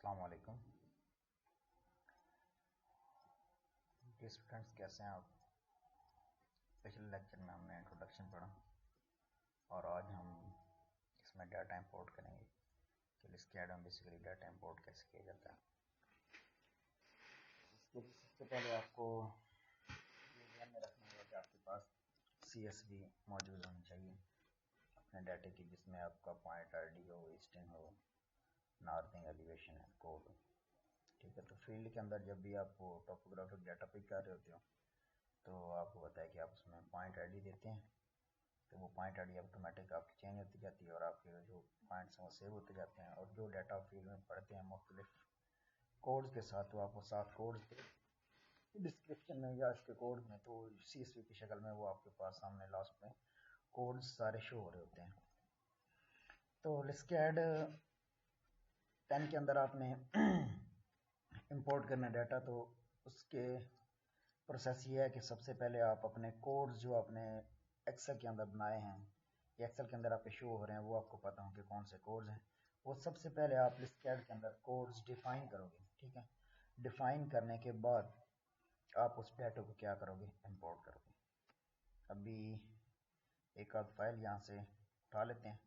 अस्सलाम वालेकुम। जी स्टूडेंट्स, कैसे हैं आप? पिछले लेक्चर में हमने इंट्रोडक्शन पढ़ा और आज हम इसमें डाटा इंपोर्ट करेंगे कि लिस्केड में बेसिकली डाटा इंपोर्ट कैसे किया जाता है। सबसे पहले आपको ये ध्यान में रखना होगा कि आपके पास CSV मौजूद होनी चाहिए अपने डाटे की, जिसमें आपका पॉइंट आईडी हो, स्ट्रिंग हो, नॉर्थिंग, एलिवेशन एंड कोड हो। ठीक है, तो फील्ड के अंदर जब भी आप टोपोग्राफिक डाटा पिक कर रहे होते हो तो आपको पता है कि आप उसमें पॉइंट आईडी देते हैं, तो वो पॉइंट आईडी ऑटोमेटिक आपकी चेंज होती जाती है और आपके जो पॉइंट्स हैं वो सेव होते जाते हैं। और जो डाटा फील्ड में पढ़ते हैं मुख्तलिफ कोड्स के साथ, तो आपको साथ कोड्स डिस्क्रिप्शन में या इसके कोड में, तो CSV की शक्ल में वो आपके पास सामने लास्ट में कोड्स सारे शो हो रहे होते हैं। तो लिस्केड 10 के अंदर आपने इंपोर्ट करना डाटा, तो उसके प्रोसेस ये है कि सबसे पहले आप अपने कोड्स जो आपने एक्सेल के अंदर बनाए हैं या एक्सेल के अंदर आपके शो हो रहे हैं, वो आपको पता होंगे कौन से कोड्स हैं। वो सबसे पहले आप लिस्केड के अंदर कोड्स डिफाइन करोगे। ठीक है, डिफाइन करने के बाद आप उस डाटा को क्या करोगे, इंपोर्ट करोगे। अभी एक आध फाइल यहाँ से उठा लेते हैं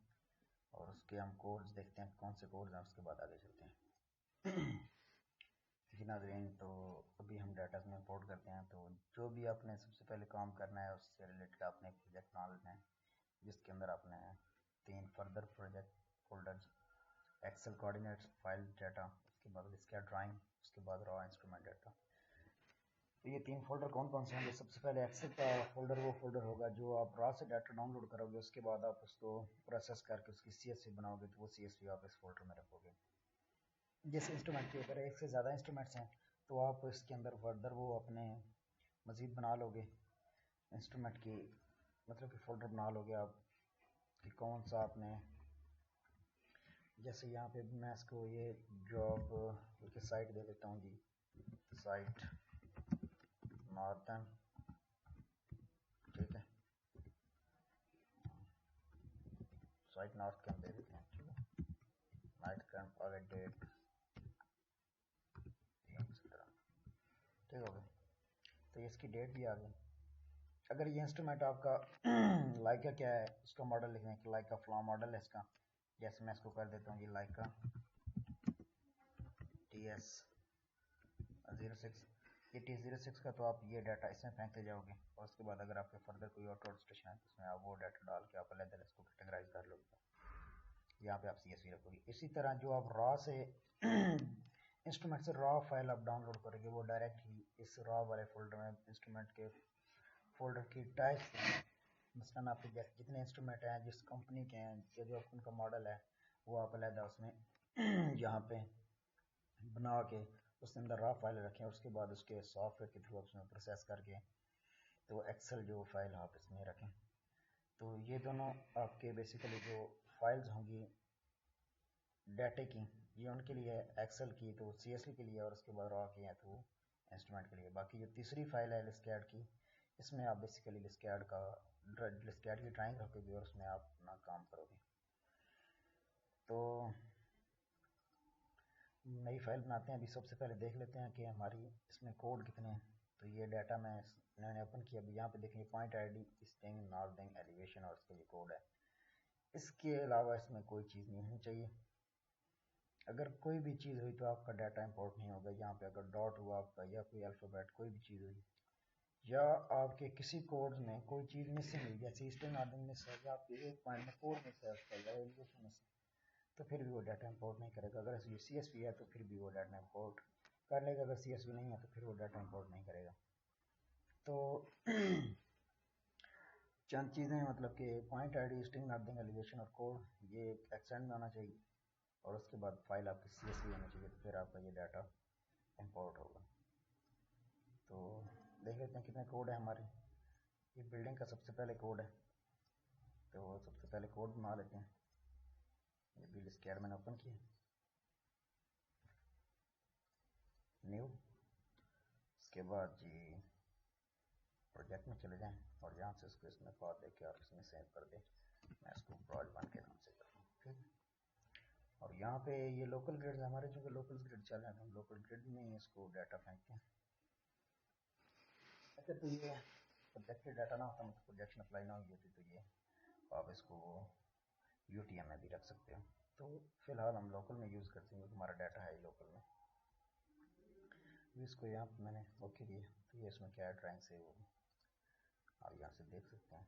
और उसके हम कोड्स देखते हैं कौन से कोड्स हैं, उसके बाद आगे चलते हैं। जी नाज़रीन, तो अभी हम डाटा में इंपोर्ट करते हैं। तो जो भी आपने सबसे पहले काम करना है उससे रिलेटेड आपने एक प्रोजेक्ट बना लेना है, जिसके अंदर आपने 3 further project folders, excel coordinates, file data, उसके बाद इसका ड्राइंग, उसके बाद रॉ इंस्ट्रूमेंट डाटा। तो ये 3 फोल्डर कौन कौन से होंगे? सबसे पहले एक्सेल का फोल्डर वो फोल्डर होगा जो आप रॉ से डाटा डाउनलोड करोगे, उसके बाद आप उसको प्रोसेस करके उसकी CSV बनाओगे, तो वो CSV आप इस फोल्डर में रखोगे। जैसे इंस्ट्रूमेंट के ऊपर एक से ज़्यादा इंस्ट्रूमेंट्स हैं तो आप इसके अंदर फर्दर वो अपने मज़ीद बना लोगे इंस्ट्रूमेंट की, मतलब कि फ़ोल्डर बना लोगे आप कि कौन सा आपने, जैसे यहाँ पे मैं इसको ये जॉब की साइट दे देता हूँ जी, साइट नॉर्थन। ठीक है, साइट नॉर्थ के हम दे देते हैं। ठीक है, नाइट कैंप वाले डेट ठीक हो गया, तो इसकी डेट भी आ गई। अगर ये इंस्ट्रूमेंट आपका लाइका क्या है उसका मॉडल लिखने के, लाइका फ्लॉ मॉडल है इसका, जैसे मैं इसको कर देता हूँ ये लाइका TS06, ये TS06 का, तो आप ये डाटा इसमें फेंकते जाओगे और उसके बाद अगर आपके फर्दर कोई और टोल स्टेशन है तो उसमें आप वो डाटा डाल के आप अलग इसको कैटेगराइज कर लोगे। यहाँ पे आप CSV रखोगे। इसी तरह जो आप रॉ से इंस्ट्रूमेंट से रॉ फाइल आप डाउनलोड करोगे, वो डायरेक्ट ही इस रॉ वाले फोल्डर में इंस्ट्रूमेंट के फोल्डर की टाइप, मसलन आपके जितने इंस्ट्रूमेंट हैं जिस कंपनी के हैं या जो उनका मॉडल है, वो आप अलग उसमें यहाँ पे बना के उसके अंदर रॉ फाइल रखें। उसके बाद उसके सॉफ्टवेयर के थ्रू उसमें प्रोसेस करके तो एक्सेल जो फाइल आप इसमें रखें। तो ये दोनों आपके बेसिकली जो फाइल्स होंगी डाटे की, ये उनके लिए है, एक्सेल की तो CSV के लिए, और उसके बाद रॉ की है तो इंस्ट्रूमेंट के लिए। बाकी जो तीसरी फाइल है लिस्केड की, इसमें आप बेसिकली लिस्केड की ड्राइंग रखोगे और उसमें आप अपना काम करोगे। तो नई फाइल बनाते हैं। अभी सबसे पहले देख लेते हैं कि हमारी इसमें कोड कितने हैं। तो ये डाटा मैंने ओपन किया। अभी यहाँ पे देखेंगे point ID, string, northing, elevation और उसका ये कोड है। इसके अलावा इसमें कोई चीज़ नहीं होनी चाहिए। अगर कोई भी चीज़ हुई तो आपका डाटा इंपोर्ट नहीं होगा। यहाँ पे अगर डॉट हुआ आपका या कोई अल्फ़ाबेट कोई भी चीज़ हुई या आपके किसी कोड में कोई चीज़ मिसिंग हुई, जैसे स्ट्रिंग नॉर्थिंग मिस है या आपके एक पॉइंट में कोड मिस है उसका या एलिवेशन मिस है, तो फिर भी वो डाटा इंपोर्ट नहीं करेगा। अगर ये CSV है तो फिर भी वो डाटा इंपोर्ट कर लेगा, अगर CSV नहीं है तो फिर वो डाटा इंपोर्ट नहीं करेगा। तो चंद चीज़ें, मतलब कि point ID, string northing, elevation और कोड, ये एक्सटेंड में आना चाहिए और उसके बाद फाइल आपकी CSV होनी चाहिए, तो फिर आपका ये डाटा इंपोर्ट होगा। तो देख लेते हैं कितने कोड है हमारे। ये बिल्डिंग का सबसे पहले कोड है, तो सबसे पहले कोड बना लेते हैं। ये भी लिस्केड मैंने ओपन किया, न्यू, उसके बाद जी प्रोजेक्ट में चले जाएं और यहाँ से इसको इसमें पाथ देके आप इसमें सेव कर दें। मैं इसको ब्रॉड वन के नाम से कर दूँ। ठीक है, और यहाँ पे ये लोकल ग्रिड हमारे जो लोकल ग्रिड चल रहे हैं तो हम लोकल ग्रिड में ही इसको डाटा फेंकते हैं। अच्छा, तो ये प्रोजेक्टेड डाटा ना होता, मतलब प्रोजेक्शन अप्लाई ना हुई होती, तो ये आप इसको UTM में भी रख सकते हो। तो फिलहाल हम लोकल में यूज़ करते हैं क्योंकि हमारा डाटा है लोकल में। इसको यहाँ पर मैंने ओके दिया, तो ये इसमें क्या है, ड्राइंग सेव होगी। आप यहाँ से देख सकते हैं,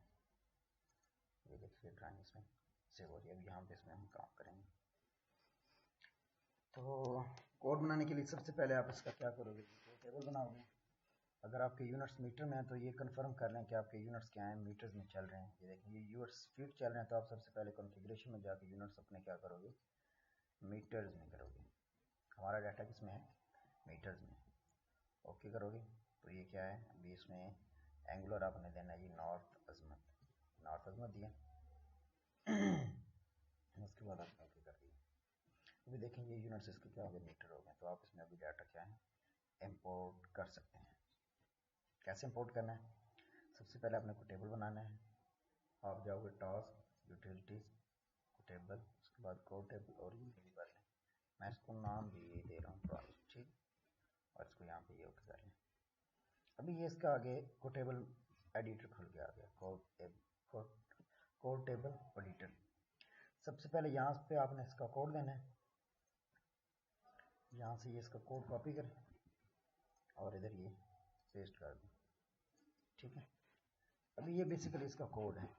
ये देखिए ड्राइंग इसमें सेव हो रही है। अब यहाँ पे इसमें हम काम करेंगे। तो कोड बनाने के लिए सबसे पहले आप इसका क्या करोगे, टेबल बनाओगे। अगर आपके यूनिट्स मीटर में है तो ये कंफर्म कर लें कि आपके यूनिट्स क्या हैं, मीटर्स में चल रहे हैं। ये देखिए ये यूनिट्स फीट चल रहे हैं, तो आप सबसे पहले कॉन्फ़िगरेशन में जाके यूनिट्स अपने क्या करोगे, मीटर्स में करोगे। हमारा डाटा किस में है, मीटर्स में। ओके करोगे तो ये क्या है, अभी इसमें एंगुलर आपने देना है, ये नॉर्थ अजमत दिया। उसके बाद आपने ओके कर दिया। अभी देखें ये यूनिट्स इसके क्या हो गए, मीटर हो गए। तो आप इसमें अभी डाटा क्या है, इंपोर्ट कर सकते हैं। कैसे इंपोर्ट करना है, सबसे पहले आपने को टेबल बनाना है। आप जाओगे टास्क, यूटिलिटीज, टेबल, उसके बाद कोड टेबल, और ये भी कर लें। मैं इसको नाम भी दे रहा हूँ प्रोजेक्ट, ठीक। और इसको यहाँ पे ये ओके कर लें। अभी ये इसका आगे कोड टेबल एडिटर खुल के आ गया, कोड टेबल एडिटर। सबसे पहले यहाँ पे आपने इसका कोड देना है। यहाँ से ये इसका कोड कॉपी करें और इधर ये पेस्ट कर दें, ठीक है। अभी ये बेसिकली इसका कोड है।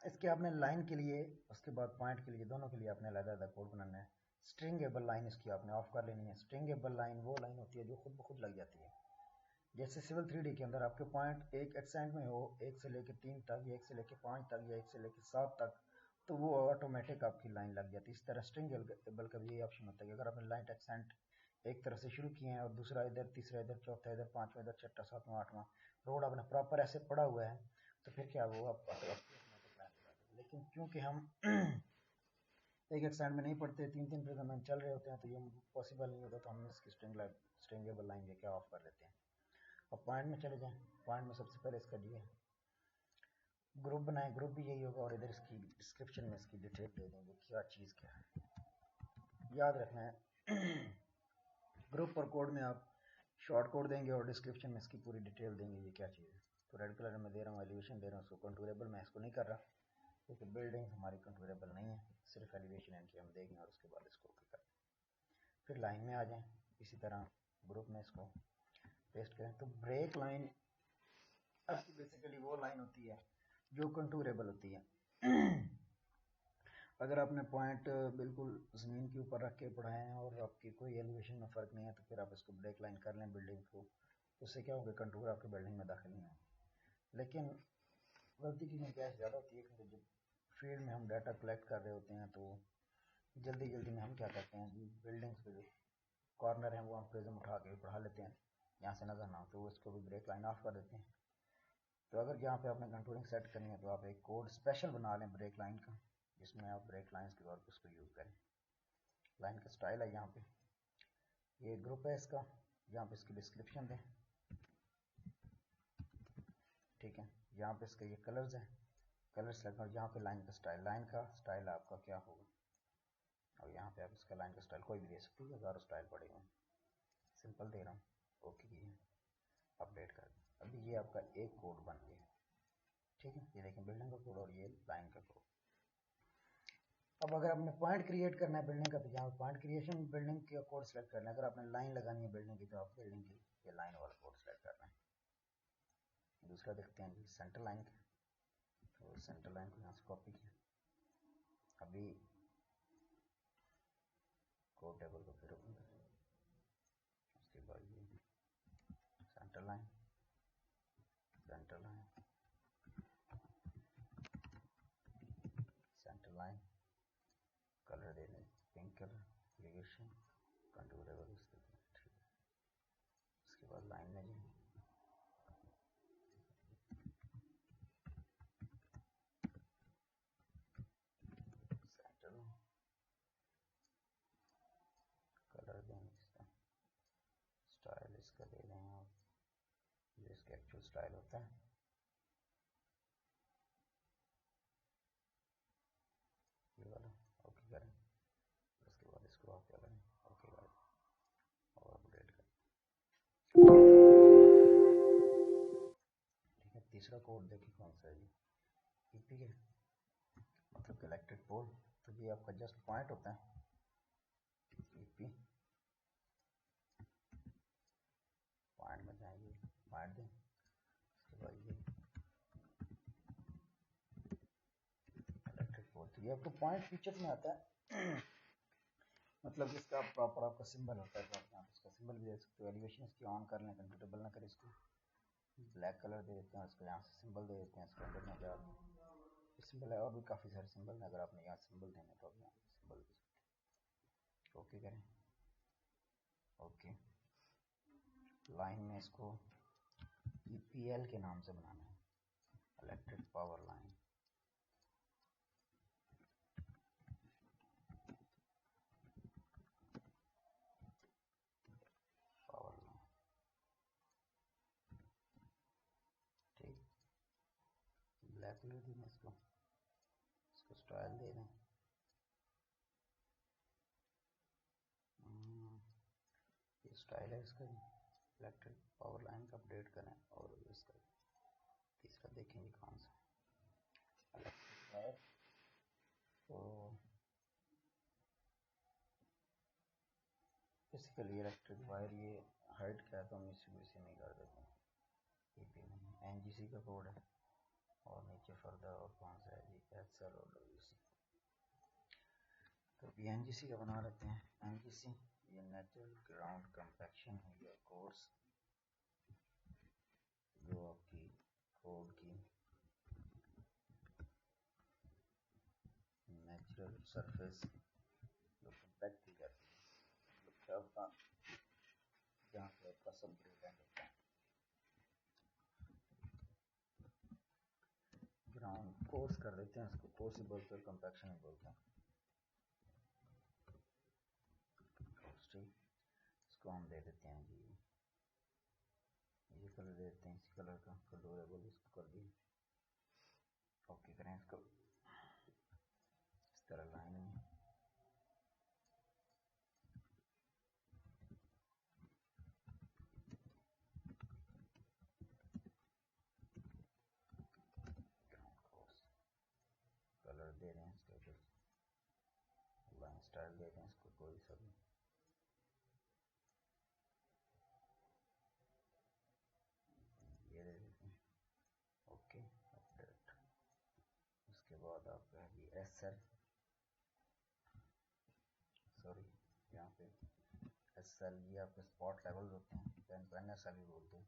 इसके आपने लाइन के लिए, उसके बाद पॉइंट के लिए, दोनों के लिए आपने अलग-अलग कोड बनाना है। स्ट्रिंगेबल लाइन इसकी आपने ऑफ कर लेनी है। स्ट्रिंगेबल लाइन वो लाइन होती है जो खुद ब खुद लग जाती है। जैसे सिविल 3D के अंदर आपके पॉइंट एक एक्सटेंट में हो, 1 से लेकर 3 तक, या 1 से लेकर 5 तक, या 1 से लेकर 7 तक, तो वो ऑटोमेटिक आपकी लाइन लग जाती है। इस तरह स्ट्रिंगेबल का भी यही ऑप्शन होता है कि अगर आपने लाइन एक्सटेंट एक तरफ से शुरू किए हैं और दूसरा इधर, तीसरा इधर, चौथा इधर, पांचवा इधर, छठा, सातवां, आठवां रोड आपने प्रॉपर ऐसे पड़ा हुआ है, तो फिर क्या वो आप लेकिन क्योंकि हम एक एक्सटेंट में नहीं पढ़ते, 3-3 प्रोग्राम चल रहे होते हैं, तो ये पॉसिबल नहीं होता, तो हम इसकी स्ट्रिंगेबल लाइन ये क्या ऑफ कर देते हैं। अब पॉइंट में चले जाएं। पॉइंट में सबसे पहले इसका ये ग्रुप बनाएं, ग्रुप भी यही होगा, और इधर इसकी डिस्क्रिप्शन में इसकी डिटेल दे देंगे क्या चीज़ क्या है। याद रखना है ग्रुप और कोड में आप शॉर्ट कोड देंगे और डिस्क्रिप्शन में इसकी पूरी डिटेल देंगे ये क्या चीज़ है। तो रेड कलर में दे रहा हूँ, एलिवेशन दे रहा हूँ, उसको कंटूरेबल मैं इसको नहीं कर रहा क्योंकि बिल्डिंग हमारी कंटूरेबल नहीं है, सिर्फ एलिवेशन इनकी हम देंगे और उसके बाद इसको ओके करें। फिर लाइन में आ जाएं, इसी तरह ग्रुप में इसको पेस्ट करें। तो ब्रेक लाइन आपकी बेसिकली वो लाइन होती है जो कंटूरेबल होती है। अगर आपने पॉइंट बिल्कुल ज़मीन के ऊपर रख के पढ़ाए हैं और आपकी कोई एलिवेशन में फ़र्क नहीं है, तो फिर आप इसको ब्रेक लाइन कर लें बिल्डिंग को, उससे क्या होगा, कंटूर आपके बिल्डिंग में दाखिल नहीं होंगे। लेकिन गलती की गुंजाइश ज़्यादा होती है क्योंकि जब फील्ड में हम डाटा कलेक्ट कर रहे होते हैं तो जल्दी जल्दी में हम क्या करते हैं, बिल्डिंग्स के जो कॉर्नर हैं वो हम प्रिज्म उठा के पढ़ा लेते हैं, यहाँ से नज़र ना हो, तो उसको भी ब्रेक लाइन ऑफ कर देते हैं। तो अगर यहाँ पे आपने कंटूरिंग सेट करनी है तो आप एक कोड स्पेशल बना लें ब्रेक लाइन का, जिसमें आप ब्रेक लाइन्स के तौर पर उसको यूज़ करें। लाइन का स्टाइल है यहाँ पे, ये ग्रुप है इसका, यहाँ पे इसकी डिस्क्रिप्शन दें, ठीक है। यहाँ पे इसके ये कलर्स हैं, कलर्स सेलेक्ट और यहाँ पे लाइन का स्टाइल आपका क्या होगा, और यहाँ पे आप इसका लाइन का स्टाइल कोई भी दे सकते हो, हज़ारों स्टाइल पड़े हुए हैं, सिंपल दे रहा हूँ, ओके किए, अपडेट कर दें। अभी ये आपका एक कोड बन गया, ठीक है। ये देखें बिल्डिंग का कोड और ये लाइन का कोड। अब अगर आपने पॉइंट क्रिएट करना है बिल्डिंग का, तो यहाँ पॉइंट क्रिएशन बिल्डिंग का कोड सेलेक्ट करना है। अगर आपने लाइन लगानी है बिल्डिंग की, तो आप बिल्डिंग की ये लाइन वाला कोड सेलेक्ट करना है। दूसरा देखते हैं जी सेंटर लाइन का, तो सेंटर लाइन को यहाँ से कॉपी किया। अभी कोड टेबल को फिर ओपन करें, उसके बाद ये centre line, centre line, centre line, colour दे दें पिंक कलर, एलिवेशन, कंटूरेबल इसके, ठीक है। उसके बाद लाइन में जाए, सेंटर लाइन, कलर देंगे इसका, स्टाइल इसका दे दें आप, ये इसका एक्चुअल स्टाइल होता है, ये वाला ओके करें। तीसरा कोड देखिए कौन सा है जी, ईपी है, मतलब इलेक्ट्रिक पोल। तो ये आपका जस्ट पॉइंट होता है, ईपी पॉइंट में जाएंगे, पॉइंट दें, उसके बाद ये इलेक्ट्रिक पोल। तो ये आपको पॉइंट फीचर में आता है मतलब इसका प्रॉपर आपका सिंबल होता है। तो आप यहाँ इसका सिंबल भी दे सकते हो। एलिवेशन इसकी ऑन कर लें, कंफर्टेबल ना करें, इसको ब्लैक कलर दे देते हैं, इसको यहाँ से सिंबल दे देते हैं। इसके अंदर में क्या सिंबल है, और भी काफ़ी सारे सिंबल हैं, अगर आपने यहाँ सिंबल देने तो आप यहाँ सिंबल दे सकते हैं। ओके करें, ओके। लाइन में इसको ईपीएल के नाम से बनाना है, electric power line. Power line ठीक, ब्लैक कलर देना, इसको स्टाइल दे दें। ये स्टाइल है इसका, इलेक्ट्रिक पावर लाइन का अपडेट करें। और इसका तीसरा देखेंगे कौन सा, इलेक्ट्रिक वायर। तो बेसिकली इलेक्ट्रिक वायर ये हाइट क्या है, तो हम इसी नहीं कर देते हैं। ईपी में एनजीसी का कोड है, और नीचे फर्दर और कौन सा है जी, एचएल और डब्ल्यूसी। तो एनजीसी का बना लेते हैं। एनजीसी ये नेचुरल ग्राउंड कंपैक्शन है, ये कोर्स जो आपकी कोड की नेचुरल सरफेस जो कंपैक्ट की जाती है, मतलब क्या होता जहाँ पे आपका सब ग्रेडेंट होता है। ग्राउंड कोर्स कर देते हैं, इसको कोर्स ही बोलते हैं, कंपैक्शन ही बोलते हैं। ठीक, इसको हम दे देते हैं जी, ये कलर दे देते हैं, इसी कलर का कलरेबल इसको कर दिए। ओके करें, इसको इस तरह लाइन में ग्राउंड कोर्स कलर दे रहे हैं, इसका कुछ लाइन स्टाइल दे रहे हैं, इसको कोई सा भी। ये दे देते हैं, ओके अपडेट। उसके बाद आपका है जी एसएल, सॉरी यहाँ पे एसएल, ये आपके स्पॉट लेवल होते हैं, पेन एसएल भी बोलते हैं।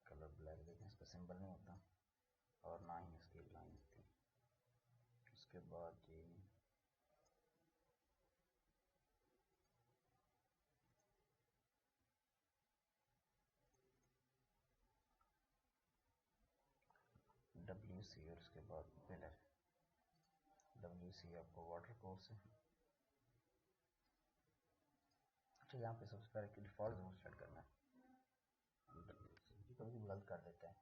कलर ब्लैक देखें, इसका सिंबल नहीं होता और ना ही इसकी लाइन होती। उसके बाद जी डब्ल्यूसी, और उसके बाद पिलर। डब्ल्यूसी आपको वाटर कोर्स है। अच्छा, यहाँ पे सबसे पहले डिफ़ॉल्ट जरूर सेलेक्ट करना है, डब्ल्यूसी कभी भी गलत कर देते हैं।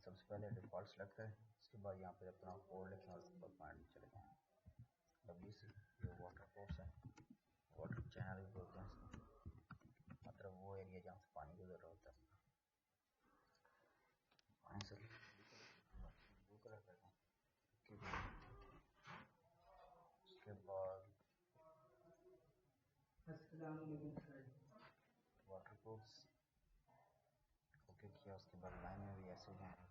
सबसे पहले डिफ़ॉल्ट सेलेक्ट करें, उसके बाद यहाँ पे अपना कोड लिखें और उसके बाद पॉइंट चले जाएँ। डब्ल्यूसी ये वाटर कोर्स है, वाटर चैनल भी बोलते हैं इसको, मतलब वो एरिया जहाँ से पानी गुजर रहा होता है। पानी से ब्लू कलर कर दें। उसके बाद वाटर कोर्स ओके किया, उसके बाद लाइन में भी ऐसे जाना है,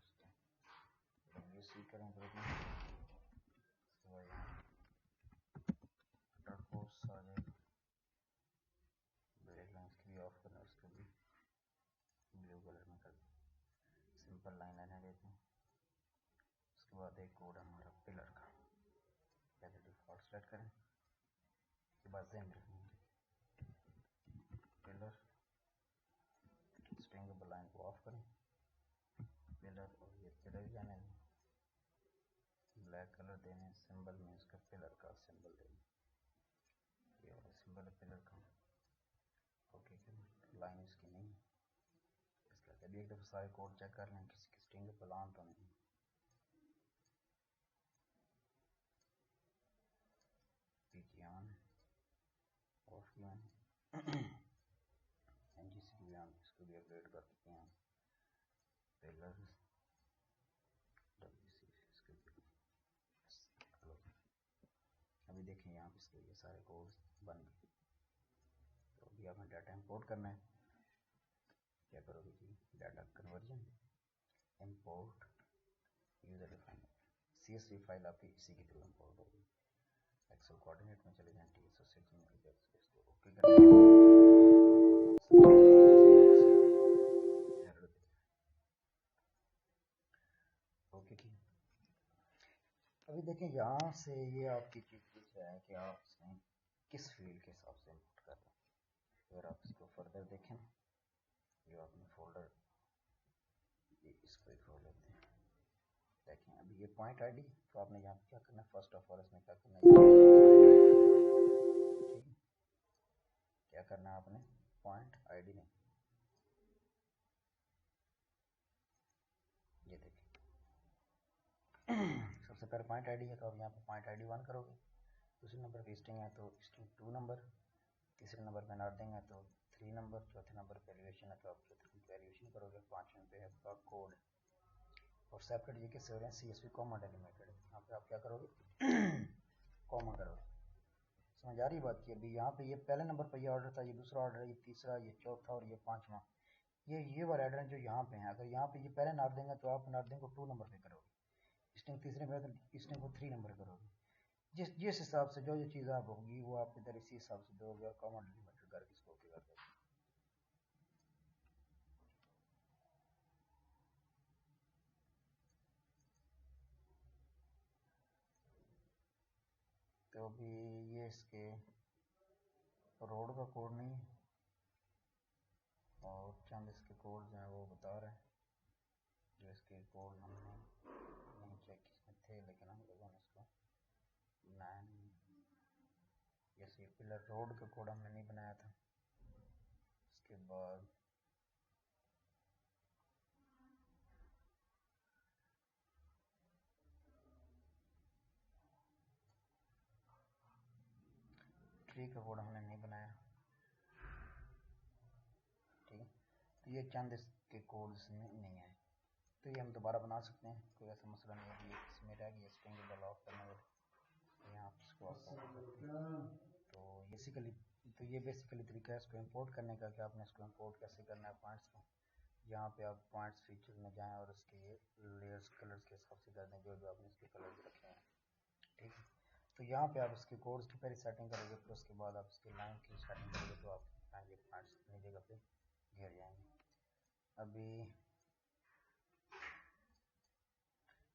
डब्ल्यूसी करें तो उसके बाद वाटर कोर्स आ जाएगा। ब्रेक लाइन इसकी भी ऑफ करना, उसको भी ब्लू कलर में कर दें, सिंपल लाइन लेने देते हैं। उसके बाद एक कोड हमारा पिलर का, पहले डिफ़ॉल्ट सेलेक्ट करें, उसके बाद सेम लिखेंगे पिलर, स्ट्रिंग लाइन को ऑफ करें, पिलर, और ये पिलर जाने दें, ब्लैक कलर देने, सिंबल में इसका पिलर का सिंबल दें, ये वाला सिंबल है पिलर का। ओके लाइन इसकी नहीं है, इसका अभी एक दफ़ा सारे कोड चेक कर लें, किसी की स्ट्रिंग पर ऑन तो नहीं। पीछे ऑन है, की मैंने एनजीसी हम इसको भी अपडेट कर चुके हैं पिलर अभी देखें यहाँ पे इसके ये सारे कोड्स बन गए। तो अभी हमें डाटा इंपोर्ट करना है। क्या करोगे जी, data conversion import user defined CSV file आपकी इसी के थ्रू इंपोर्ट होगी। एक्सेल कोऑर्डिनेट में चले जाएं, TSO6 में इसको ओके करना है। ओके की अभी देखें यहाँ से ये आपकी चीज़ पूछ रहा है कि आप इसमें किस फील्ड के हिसाब से इंपोर्ट कर रहे हैं। अगर आप इसको फर्दर देखें, जो आपने फोल्डर इसको ही खोल लेते हैं। देखें अभी ये पॉइंट आईडी, तो आपने यहाँ क्या करना है, फर्स्ट ऑफ ऑल इसमें क्या करना है, ठीक है, क्या करना है आपने, पॉइंट आईडी नहीं, ये देखिए सबसे पहले पॉइंट आईडी है, तो आप यहाँ पे पॉइंट आईडी 1 करोगे। दूसरे नंबर पे स्ट्रिंग है तो स्ट्रिंग 2 नंबर, तीसरे नंबर पे नॉर्डिंग है तो 3 नंबर, चौथे नंबर पे एलिवेशन है तो आप चौथे पे एलिवेशन करोगे, पांचवें पे है आपका कोड। और सेपरेट ये किससे हो रहे हैं, CSV कॉमा डेलिमिटेड। यहाँ पे आप क्या करोगे कॉमा करोगे। समझ आ रही बात की। अभी यहाँ पे ये पहले नंबर पर ये ऑर्डर था, ये दूसरा ऑर्डर है, ये तीसरा, ये चौथा और ये पांचवा, ये वाला ऑर्डर जो यहाँ पे है। अगर यहाँ पे ये पहले नाप देंगे तो आप नाप देंगे को 2 नंबर पे करोगे, स्ट्रिंग तीसरे पे तो स्ट्रिंग को 3 नंबर करोगे। जिस जिस हिसाब से जो चीज़ आप होगी वो आप इधर इसी हिसाब से दोगे और कॉमा डिलीमिटेड करके इसको ओके कर दोगे। तो अभी ये इसके रोड का कोड नहीं है और चंद इसके कोड जो हैं वो बता रहे हैं, जो इसके कोड हमने नहीं चेक इसमें थे, लेकिन हम लोगों ने इसको 9 जैसे पिलर रोड का कोड हमने नहीं बनाया था। उसके बाद ट्री का कोड हमने नहीं बनाया, ठीक है। तो ये चंद इसके कोड इसमें नहीं है, तो ये हम दोबारा बना सकते हैं, कोई ऐसा मसला नहीं है। ये इसमें रह गया स्ट्रिंग ब्लॉक करने वाले, तो यहाँ आप इसको तो ये बेसिकली तरीका है इसको इंपोर्ट करने का, कि आपने इसको इंपोर्ट कैसे करना है पॉइंट्स को। यहाँ पे आप पॉइंट्स फीचर में जाएं और इसके ये लेयर्स कलर्स के हिसाब से कर दें, जो जो आपने इसके कलर्स रखे हैं, ठीक है। तो यहाँ पे आप इसके कोड्स की पहले सेटिंग करोगे, फिर उसके बाद आप इसकी लाइन की सेटिंग करोगे, तो आप ये पॉइंट्स अपनी जगह पे गिर जाएंगे। अभी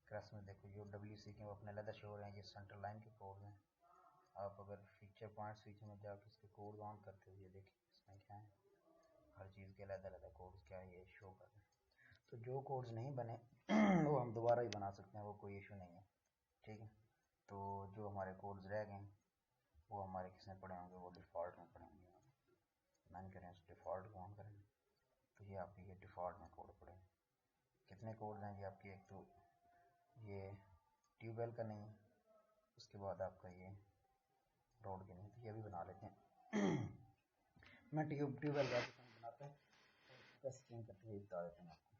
क्रैश में देखो जो WC के वो अपने अलग शो हो रहे हैं, ये सेंटर लाइन के कोड हैं। आप अगर फीचर पॉइंट्स फीचर में जाकर इसके कोड ऑन करते हो, ये देखिए इसमें क्या है, हर चीज़ के अलग अलग कोड्स क्या है ये शो कर रहे हैं। तो जो कोड्स नहीं बने वो हम दोबारा ही बना सकते हैं, वो कोई इशू नहीं है, ठीक है। तो जो हमारे कोड्स रह गए वो हमारे किसमें पड़े होंगे, वो डिफ़ॉल्ट में पड़े होंगे। मैन करें उस डिफ़ॉल्ट को ऑन करें, तो ये आपके ये डिफ़ॉल्ट में कोड पड़े। कितने कोड हैं ये आपके, एक तो ये ट्यूबवेल का नहीं, उसके बाद आपका ये रोड के नहीं, तो ये भी बना लेते हैं मैं ट्यूबवेल का बनाता हूँ, कैसे चेंज करते हुए बता देते हैं आपको।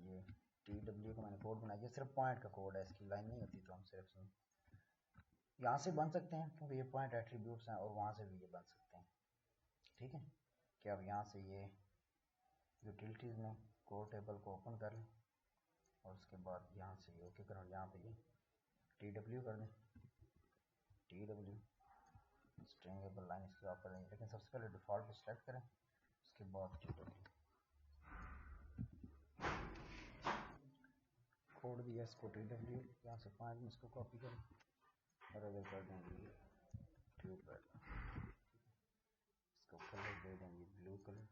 ये TW का मैंने कोड बनाया, ये सिर्फ पॉइंट का कोड है, इसकी लाइन नहीं होती, तो हम सिर्फ यहाँ से बन सकते हैं क्योंकि ये पॉइंट एट्रीब्यूट्स हैं, और वहाँ से भी ये बन सकते हैं, ठीक है। कि अब यहाँ से ये यूटिलिटीज़ में कोड टेबल को ओपन कर लें और उसके बाद यहाँ से ये ओके करें, यहाँ पे ये TW कर दें, TW स्ट्रिंगेबल लाइन इसके आप करेंगे, लेकिन सबसे पहले डिफ़ॉल्ट को सेलेक्ट करें, उसके बाद TW कोड दिया इसको TW, यहाँ से पॉइंट में इसको कॉपी करें और अगर कर देंगे ट्यूबवेल, इसको कलर दे देंगे ब्लू कलर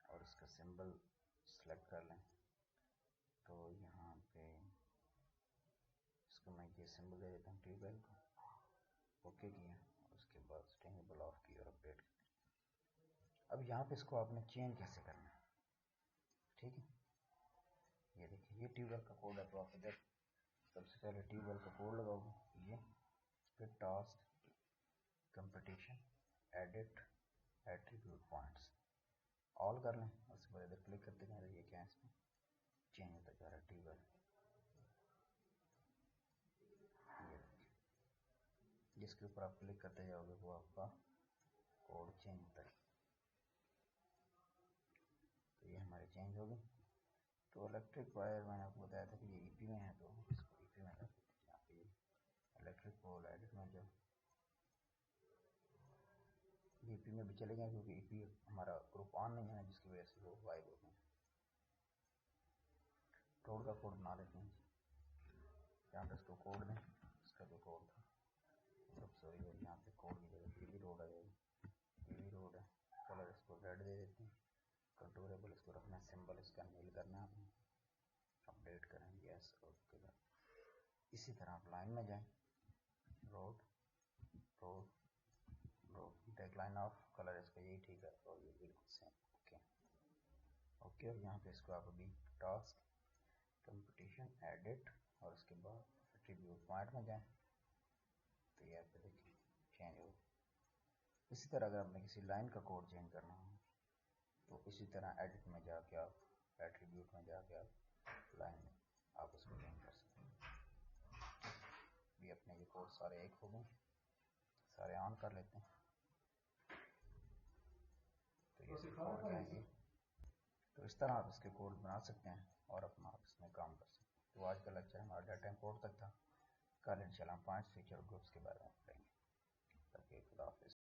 और इसका सिंबल सेलेक्ट कर लें। तो यहाँ पे इसको मैं ये सिंबल दे देता हूँ ट्यूबवेल को, ओके किया, उसके बाद स्ट्रिंगेबल ऑफ की और अपडेट। अब यहाँ पे इसको आपने चेंज कैसे करना है, ठीक है। ये देखिए ये ट्यूबवेल का कोड है, तो आप इधर सबसे पहले ट्यूबवेल का कोड लगाओगे, ये फिर task competition edit attribute points all कर लें। उसके बाद इधर क्लिक करते हैं, ये क्या है इसमें चेंज होता जा रहा है टेबल, जिसके ऊपर आप क्लिक करते जाओगे वो आपका कोड चेंज होता है। तो ये हमारे चेंज हो गए। तो इलेक्ट्रिक वायर मैंने आपको बताया था कि ये ईपी में है, तो इसको ईपी में कर देते हैं। यहाँ पे इलेक्ट्रिक पोल एडिट में जाओ, ईपी में भी चलेगा क्योंकि ईपी हमारा ग्रुप ऑन नहीं है, जिसकी वजह से वो वाइब हो गए। रोड का कोड बना देते हैं, यहाँ पे इसको कोड दें, इसका जो कोड था सब सॉरी है, यहाँ पे कोड की जगह पीवी रोड आ जाएगी, पीवी रोड है। कलर इसको रेड दे देते हैं, कंट्रोलेबल इसको रखना है, सिंबल इसका नील करना है आपने, अपडेट करेंगे यस ओके। इसी तरह आप लाइन में जाएं, road road road deadline of colour इसका यही ठीक है, और ये बिल्कुल सेम ओके ओके। और यहाँ पे इसको आप अभी टास्क कंपटीशन एडिट और उसके बाद एट्रीब्यूट पॉइंट में जाएं, तो ये पे देखिए चेंज हो। इसी तरह अगर आपने किसी लाइन का कोड चेंज करना हो तो इसी तरह एडिट में जाके आप एट्रीब्यूट में जाके आप लाइन आप उसको चेंज कर सकते हैं। भी अपने ये कोड सारे एक हो गए, सारे ऑन कर लेते हैं, तो ये कोड जाएंगे। तो इस तरह आप इसके कोड बना सकते हैं और अपना आप इसमें काम कर सकते हैं। तो आज का लेक्चर हमारा डाटा इंपोर्ट तक था। कल इंशाल्लाह हम 5 फीचर ग्रुप्स के बारे में पढ़ेंगे। तब खुदा हाफिज़।